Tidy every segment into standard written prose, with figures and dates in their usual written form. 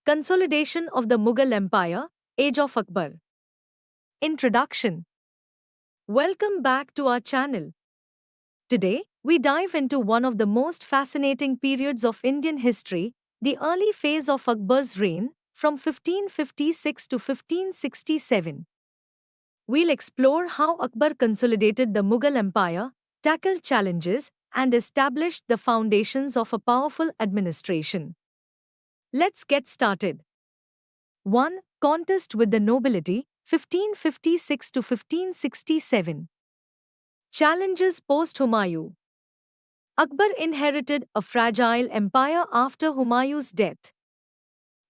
Consolidation of the Mughal Empire, Age of Akbar. Introduction. Welcome back to our channel. Today, we dive into one of the most fascinating periods of Indian history, the early phase of Akbar's reign, from 1556 to 1567. We'll explore how Akbar consolidated the Mughal Empire, tackled challenges, and established the foundations of a powerful administration. Let's get started. 1. Contest with the nobility, 1556 to 1567. Challenges post-Humayun. Akbar inherited a fragile empire after Humayun's death.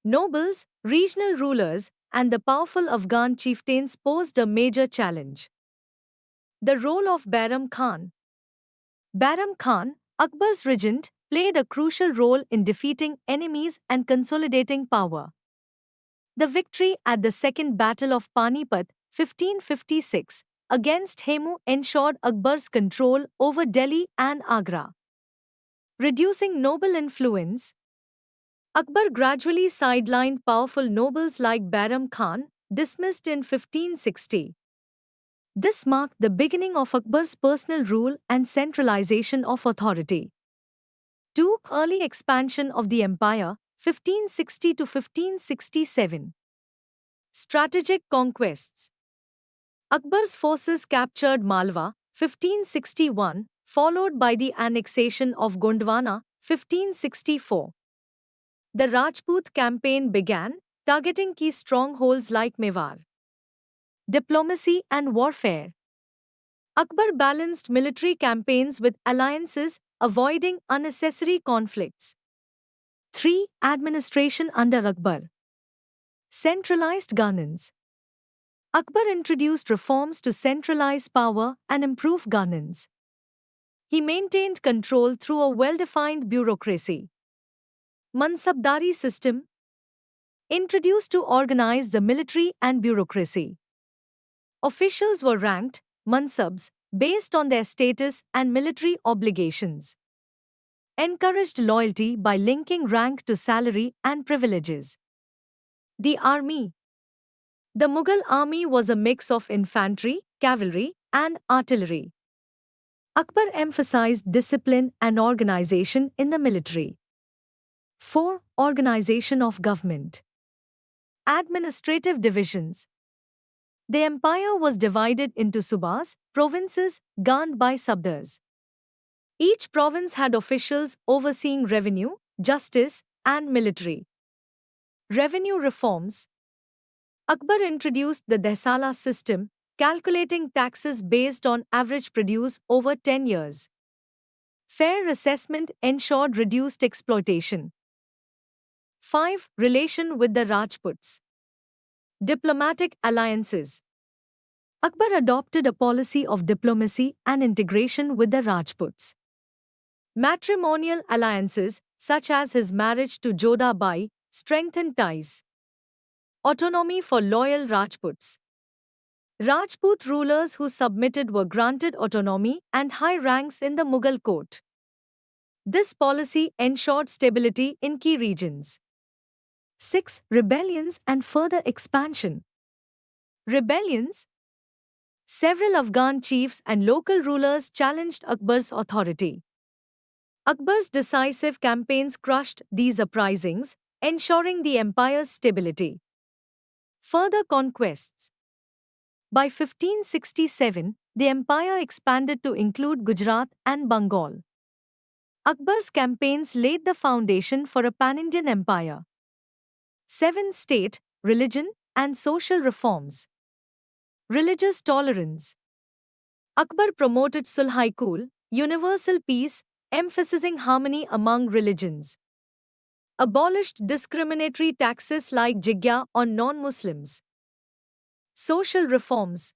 Nobles, regional rulers, and the powerful Afghan chieftains posed a major challenge. The role of Bairam Khan. Bairam Khan, Akbar's regent, played a crucial role in defeating enemies and consolidating power. The victory at the Second Battle of Panipat, 1556, against Hemu ensured Akbar's control over Delhi and Agra. Reducing noble influence, Akbar gradually sidelined powerful nobles like Bairam Khan, dismissed in 1560. This marked the beginning of Akbar's personal rule and centralization of authority. 2. Early expansion of the empire, 1560 to 1567. Strategic conquests. Akbar's forces captured Malwa, 1561, followed by the annexation of Gondwana, 1564. The Rajput campaign began, targeting key strongholds like Mewar. Diplomacy and warfare. Akbar balanced military campaigns with alliances, avoiding unnecessary conflicts. 3. Administration under Akbar. Centralized governance. Akbar introduced reforms to centralize power and improve governance. He maintained control through a well-defined bureaucracy. Mansabdari system, introduced to organize the military and bureaucracy. Officials were ranked, mansabs, based on their status and military obligations. Encouraged loyalty by linking rank to salary and privileges. The army. The Mughal army was a mix of infantry, cavalry, and artillery. Akbar emphasized discipline and organization in the military. 4. Organization of government. Administrative divisions. The empire was divided into subas, provinces, governed by subdars. Each province had officials overseeing revenue, justice, and military. Revenue reforms. Akbar introduced the Dehsala system, calculating taxes based on average produce over 10 years. Fair assessment ensured reduced exploitation. 5. Relation with the Rajputs. Diplomatic alliances. Akbar adopted a policy of diplomacy and integration with the Rajputs. Matrimonial alliances, such as his marriage to Jodha Bai, strengthened ties. Autonomy for loyal Rajputs. Rajput rulers who submitted were granted autonomy and high ranks in the Mughal court. This policy ensured stability in key regions. 6. Rebellions and further expansion. Rebellions. Several Afghan chiefs and local rulers challenged Akbar's authority. Akbar's decisive campaigns crushed these uprisings, ensuring the empire's stability. Further conquests. By 1567, the empire expanded to include Gujarat and Bengal. Akbar's campaigns laid the foundation for a pan-Indian empire. 7. State, religion, and social reforms. Religious tolerance. Akbar promoted Sulh-i-Kul, universal peace, emphasizing harmony among religions. Abolished discriminatory taxes like jizya on non-Muslims. Social reforms.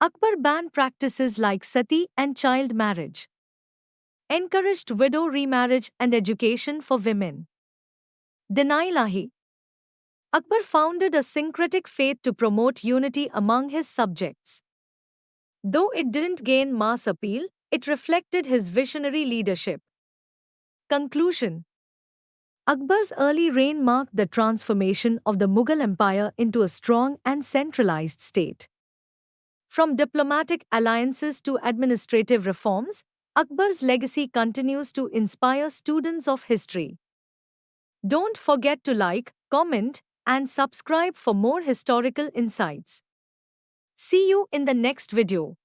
Akbar banned practices like sati and child marriage. Encouraged widow remarriage and education for women. Din-i-Ilahi. Akbar founded a syncretic faith to promote unity among his subjects. Though it didn't gain mass appeal, it reflected his visionary leadership. Conclusion. Akbar's early reign marked the transformation of the Mughal Empire into a strong and centralized state. From diplomatic alliances to administrative reforms, Akbar's legacy continues to inspire students of history. Don't forget to like, comment, and subscribe for more historical insights. See you in the next video.